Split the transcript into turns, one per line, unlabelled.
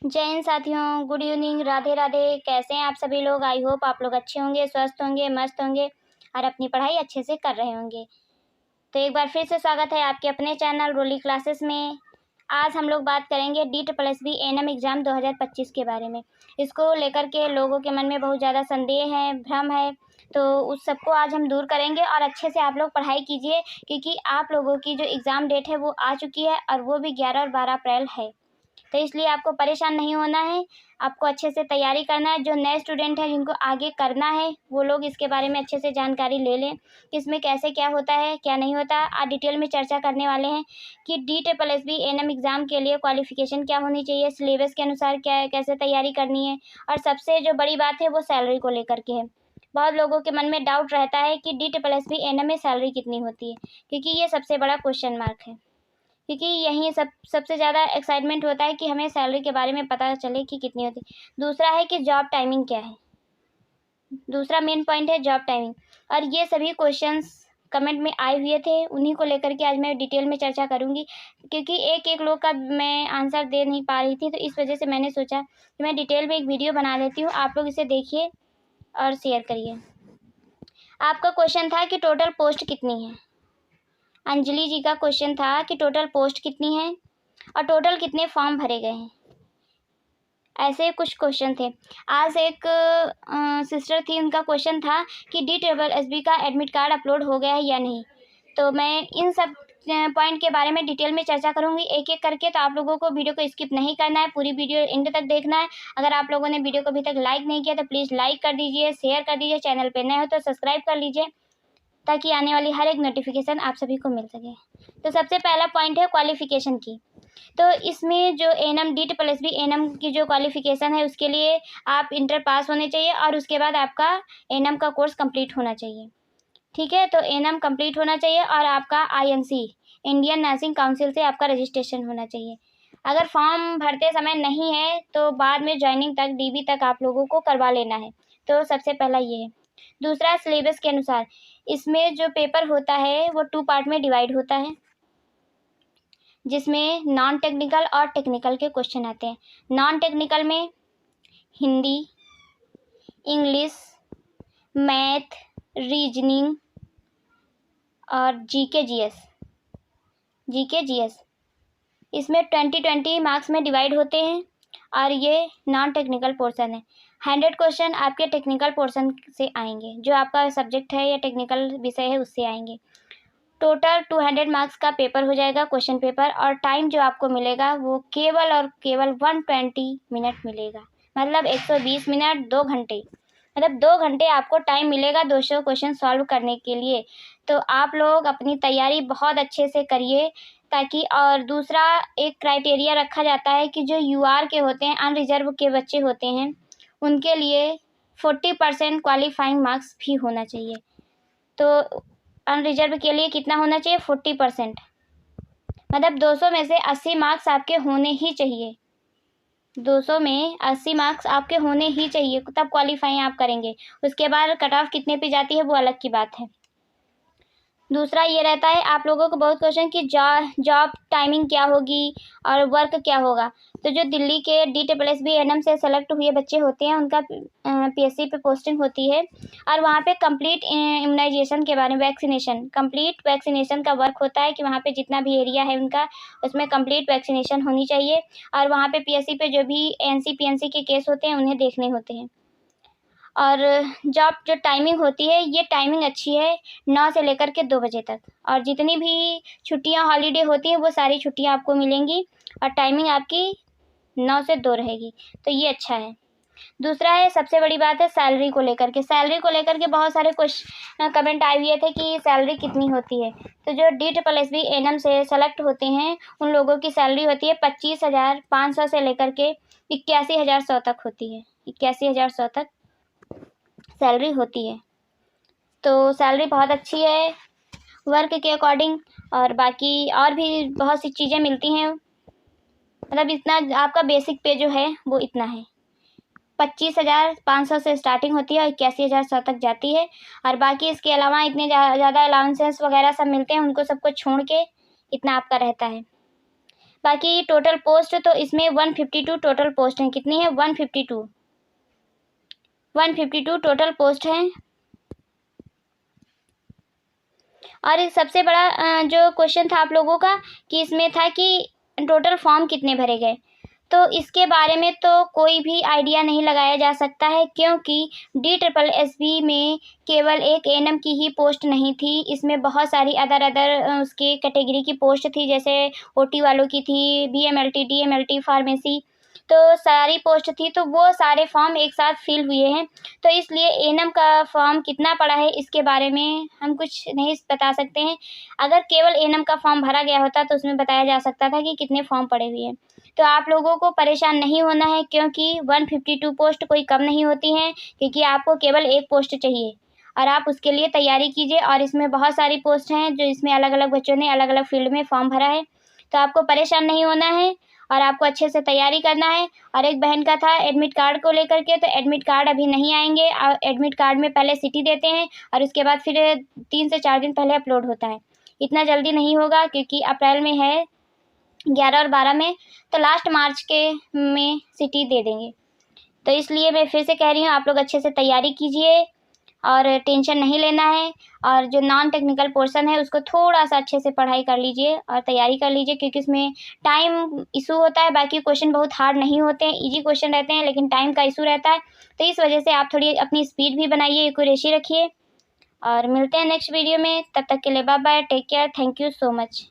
जय हिंद साथियों, good evening, Radhe Radhe. कैसे हैं आप सभी लोग? आई होप आप लोग अच्छे होंगे, स्वस्थ होंगे, मस्त होंगे और अपनी पढ़ाई अच्छे से कर रहे होंगे। तो एक बार फिर से स्वागत है आपके अपने चैनल रोली क्लासेस में। आज हम लोग बात करेंगे DSSB एएनएम एग्ज़ाम 2025 के बारे में। इसको लेकर के लोगों के मन में बहुत ज़्यादा संदेह है, भ्रम है, तो उस सबको आज हम दूर करेंगे और अच्छे से आप लोग पढ़ाई कीजिए, क्योंकि आप लोगों की जो एग्ज़ाम डेट है वो आ चुकी है और वो भी 11 और 12 अप्रैल है। तो इसलिए आपको परेशान नहीं होना है, आपको अच्छे से तैयारी करना है। जो नए स्टूडेंट हैं जिनको आगे करना है वो लोग इसके बारे में अच्छे से जानकारी ले लें कि इसमें कैसे क्या होता है, क्या नहीं होता। आज डिटेल में चर्चा करने वाले हैं कि DSSB एएनएम एग्ज़ाम के लिए क्वालिफ़िकेशन क्या होनी चाहिए, सिलेबस के अनुसार क्या कैसे तैयारी करनी है, और सबसे जो बड़ी बात है वो सैलरी को लेकर के है। बहुत लोगों के मन में डाउट रहता है कि DSSB एएनएम में सैलरी कितनी होती है, क्योंकि ये सबसे बड़ा क्वेश्चन मार्क है। क्योंकि यही सबसे ज़्यादा एक्साइटमेंट होता है कि हमें सैलरी के बारे में पता चले कि कितनी होती है। दूसरा है कि जॉब टाइमिंग क्या है, दूसरा मेन पॉइंट है जॉब टाइमिंग। और ये सभी क्वेश्चंस कमेंट में आए हुए थे, उन्हीं को लेकर के आज मैं डिटेल में चर्चा करूंगी, क्योंकि एक एक लोग का मैं आंसर दे नहीं पा रही थी, तो इस वजह से मैंने सोचा कि मैं डिटेल में एक वीडियो बना देती हूँ। आप लोग इसे देखिए और शेयर करिए। आपका क्वेश्चन था कि टोटल पोस्ट कितनी है। अंजलि जी का क्वेश्चन था कि टोटल पोस्ट कितनी है और टोटल कितने फॉर्म भरे गए हैं। ऐसे कुछ क्वेश्चन थे। आज एक सिस्टर थी, उनका क्वेश्चन था कि DSSB का एडमिट कार्ड अपलोड हो गया है या नहीं। तो मैं इन सब पॉइंट के बारे में डिटेल में चर्चा करूंगी एक एक करके। तो आप लोगों को वीडियो को स्किप नहीं करना है, पूरी वीडियो एंड तक देखना है। अगर आप लोगों ने वीडियो को अभी तक लाइक नहीं किया तो प्लीज़ लाइक कर दीजिए, शेयर कर दीजिए, चैनल पर नए हो तो सब्सक्राइब कर लीजिए, ताकि आने वाली हर एक नोटिफिकेशन आप सभी को मिल सके। तो सबसे पहला पॉइंट है क्वालिफ़िकेशन की। तो इसमें जो एएनएम DSSB एएनएम की जो क्वालिफ़िकेशन है उसके लिए आप इंटर पास होने चाहिए और उसके बाद आपका एएनएम का कोर्स कंप्लीट होना चाहिए। ठीक है, तो एएनएम कंप्लीट होना चाहिए और आपका INC इंडियन नर्सिंग काउंसिल से आपका रजिस्ट्रेशन होना चाहिए। अगर फॉर्म भरते समय नहीं है तो बाद में ज्वाइनिंग तक DB तक आप लोगों को करवा लेना है। तो सबसे पहला ये है। दूसरा, सिलेबस के अनुसार इसमें जो पेपर होता है वो 2 पार्ट में डिवाइड होता है, जिसमें नॉन टेक्निकल और टेक्निकल के क्वेश्चन आते हैं। नॉन टेक्निकल में हिंदी, इंग्लिश, मैथ, रीजनिंग और जीके जीएस इसमें 20-20 मार्क्स में डिवाइड होते हैं और ये नॉन टेक्निकल पोर्शन है। 100 क्वेश्चन आपके टेक्निकल पोर्शन से आएंगे, जो आपका सब्जेक्ट है या टेक्निकल विषय है उससे आएंगे। टोटल 200 मार्क्स का पेपर हो जाएगा, क्वेश्चन पेपर, और टाइम जो आपको मिलेगा वो केवल और केवल 120 मिनट मिलेगा। मतलब 120 मिनट, 2 घंटे, मतलब 2 घंटे आपको टाइम मिलेगा 200 क्वेश्चन सॉल्व करने के लिए। तो आप लोग अपनी तैयारी बहुत अच्छे से करिए, ताकि। और दूसरा एक क्राइटेरिया रखा जाता है कि जो UR के होते हैं, अनरिजर्व के बच्चे होते हैं, उनके लिए 40% क्वालिफाइंग मार्क्स भी होना चाहिए। तो अनरिजर्व के लिए कितना होना चाहिए? 40%, मतलब 200 में से 80 मार्क्स आपके होने ही चाहिए। 200 में 80 मार्क्स आपके होने ही चाहिए, तब क्वालिफाई आप करेंगे। उसके बाद कट ऑफ कितने पे जाती है वो अलग की बात है। दूसरा ये रहता है आप लोगों को बहुत क्वेश्चन कि जॉब टाइमिंग क्या होगी और वर्क क्या होगा। तो जो दिल्ली के DSSB एएनएम से सेलेक्ट हुए बच्चे होते हैं उनका PSC पे पोस्टिंग होती है, और वहाँ पे कंप्लीट इम्यूनाइजेशन के बारे में, कंप्लीट वैक्सीनेशन का वर्क होता है कि वहाँ पे जितना भी एरिया है उनका उसमें कंप्लीट वैक्सीनेशन होनी चाहिए। और वहाँ पे PSC पे जो भी NC PNC के केस होते हैं उन्हें देखने होते हैं। और जॉब जो टाइमिंग होती है ये टाइमिंग अच्छी है, 9 से लेकर के 2 बजे तक, और जितनी भी छुट्टियां हॉलीडे होती हैं वो सारी छुट्टियां आपको मिलेंगी और टाइमिंग आपकी 9 से 2 रहेगी। तो ये अच्छा है। दूसरा है, सबसे बड़ी बात है सैलरी को लेकर के। सैलरी को लेकर के बहुत सारे कमेंट आए हुए थे कि सैलरी कितनी होती है। तो जो DSSB एएनएम से सेलेक्ट होते हैं उन लोगों की सैलरी होती है 25,500 से लेकर के 81,100 तक होती है। 81,100 तक सैलरी होती है। तो सैलरी बहुत अच्छी है वर्क के अकॉर्डिंग, और बाकी और भी बहुत सी चीज़ें मिलती हैं। मतलब इतना आपका बेसिक पे जो है वो इतना है, 25,500 से स्टार्टिंग होती है और 81,100 तक जाती है। और बाकी इसके अलावा इतने ज़्यादा अलाउंसेस वगैरह सब मिलते हैं, उनको सबको छोड़ के इतना आपका रहता है। बाकी टोटल पोस्ट तो इसमें 152 टोटल पोस्ट हैं। कितनी है? 152 टोटल पोस्ट हैं। और इस सबसे बड़ा जो क्वेश्चन था आप लोगों का कि इसमें था कि टोटल फॉर्म कितने भरे गए, तो इसके बारे में तो कोई भी आइडिया नहीं लगाया जा सकता है, क्योंकि DSSB में केवल एक एएनएम की ही पोस्ट नहीं थी। इसमें बहुत सारी अदर उसकी कैटेगरी की पोस्ट थी, जैसे OT वालों की थी, BMLT, DMLT, फार्मेसी, तो सारी पोस्ट थी। तो वो सारे फॉर्म एक साथ फिल हुए हैं, तो इसलिए एएनएम का फॉर्म कितना पड़ा है इसके बारे में हम कुछ नहीं बता सकते हैं। अगर केवल एएनएम का फॉर्म भरा गया होता तो उसमें बताया जा सकता था कि कितने फॉर्म पड़े हुए हैं। तो आप लोगों को परेशान नहीं होना है, क्योंकि 152 पोस्ट कोई कम नहीं होती हैं, क्योंकि आपको केवल एक पोस्ट चाहिए और आप उसके लिए तैयारी कीजिए। और इसमें बहुत सारी पोस्ट हैं जो इसमें अलग अलग बच्चों ने अलग अलग फील्ड में फॉर्म भरा है, तो आपको परेशान नहीं होना है और आपको अच्छे से तैयारी करना है। और एक बहन का था एडमिट कार्ड को लेकर के, तो एडमिट कार्ड अभी नहीं आएंगे। एडमिट कार्ड में पहले सिटी देते हैं और उसके बाद फिर 3 से 4 दिन पहले अपलोड होता है। इतना जल्दी नहीं होगा, क्योंकि अप्रैल में है 11 और 12 में, तो लास्ट मार्च के में सिटी दे देंगे। तो इसलिए मैं फिर से कह रही हूँ, आप लोग अच्छे से तैयारी कीजिए और टेंशन नहीं लेना है। और जो नॉन टेक्निकल पोर्शन है उसको थोड़ा सा अच्छे से पढ़ाई कर लीजिए और तैयारी कर लीजिए, क्योंकि इसमें टाइम इशू होता है। बाकी क्वेश्चन बहुत हार्ड नहीं होते हैं, इजी क्वेश्चन रहते हैं, लेकिन टाइम का इशू रहता है। तो इस वजह से आप थोड़ी अपनी स्पीड भी बनाइए, एक्यूरेसी रखिए। और मिलते हैं नेक्स्ट वीडियो में, तब तक के लिए bye bye, take care, thank you so much.